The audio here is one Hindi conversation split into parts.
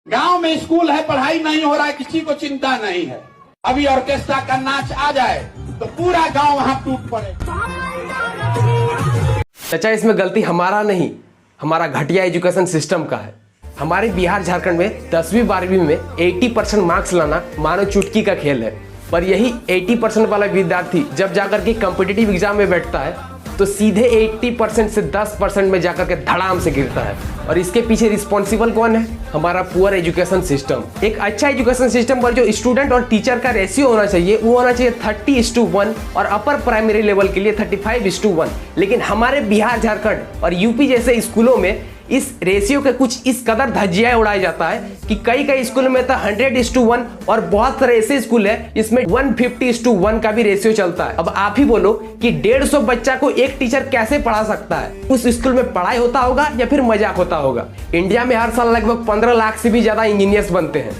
गांव में स्कूल है, पढ़ाई नहीं हो रहा है, किसी को चिंता नहीं है। अभी ऑर्केस्ट्रा का नाच आ जाए तो पूरा गांव वहां टूट पड़े। चाचा, इसमें गलती हमारा नहीं, हमारा घटिया एजुकेशन सिस्टम का है। हमारे बिहार झारखंड में 10वीं 12वीं में 80% मार्क्स लाना मानो चुटकी का खेल है। पर यही 80% वाला विद्यार्थी जब जाकर के कॉम्पिटिटिव एग्जाम में बैठता है तो सीधे 80% से 10% में जाकर के धड़ाम से गिरता है। और इसके पीछे रिस्पॉन्सिबल कौन है? हमारा पुअर एजुकेशन सिस्टम। एक अच्छा एजुकेशन सिस्टम पर जो स्टूडेंट और टीचर का रेशियो होना चाहिए वो होना चाहिए 30:1 और अपर प्राइमरी लेवल के लिए 35:1। लेकिन हमारे बिहार झारखंड और यूपी जैसे स्कूलों में इस रेशियो के कुछ इस कदर धज्जियां उड़ाया जाता है कि कई स्कूलों में तो 100:1 और बहुत सारे ऐसे स्कूल है जिसमें 150:1 का भी रेशियो चलता है। अब आप ही बोलो कि 150 बच्चा को एक टीचर कैसे पढ़ा सकता है? उस स्कूल में पढ़ाई होता होगा या फिर मजाक होता होगा? इंडिया में हर साल लगभग 15 लाख से भी ज्यादा इंजीनियर्स बनते हैं,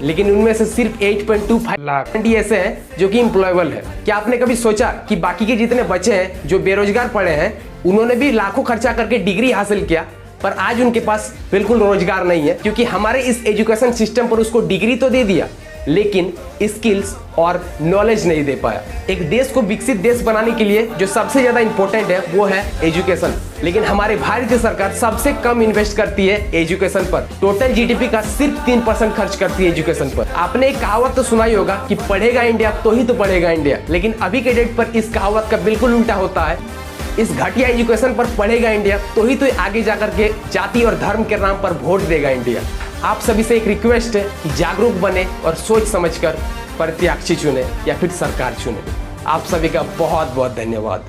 लेकिन उनमें से सिर्फ 8.25 लाख ऐसे हैं जो कि एम्प्लॉयबल है। क्या आपने कभी सोचा कि बाकी के जितने बच्चे हैं जो बेरोजगार पड़े हैं, उन्होंने भी लाखों खर्चा करके डिग्री हासिल किया पर आज उनके पास बिल्कुल रोजगार नहीं है? क्योंकि हमारे इस एजुकेशन सिस्टम पर उसको डिग्री तो दे दिया लेकिन स्किल्स और नॉलेज नहीं दे पाया। एक देश को विकसित देश बनाने के लिए जो सबसे ज्यादा इंपॉर्टेंट है वो है एजुकेशन। लेकिन हमारी भारतीय सरकार सबसे कम इन्वेस्ट करती है एजुकेशन पर। टोटल जीडीपी का सिर्फ 3% खर्च करती है एजुकेशन पर। आपने एक कहावत तो सुना ही होगा कि पढ़ेगा इंडिया तो ही तो पढ़ेगा इंडिया। लेकिन अभी के डेट पर इस कहावत का बिल्कुल उल्टा होता है। इस घटिया एजुकेशन पर पढ़ेगा इंडिया तो ही तो आगे जाकर के जाति और धर्म के नाम पर वोट देगा इंडिया। आप सभी से एक रिक्वेस्ट है कि जागरूक बने और सोच समझकर प्रत्याशी चुने या फिर सरकार चुने। आप सभी का बहुत बहुत धन्यवाद।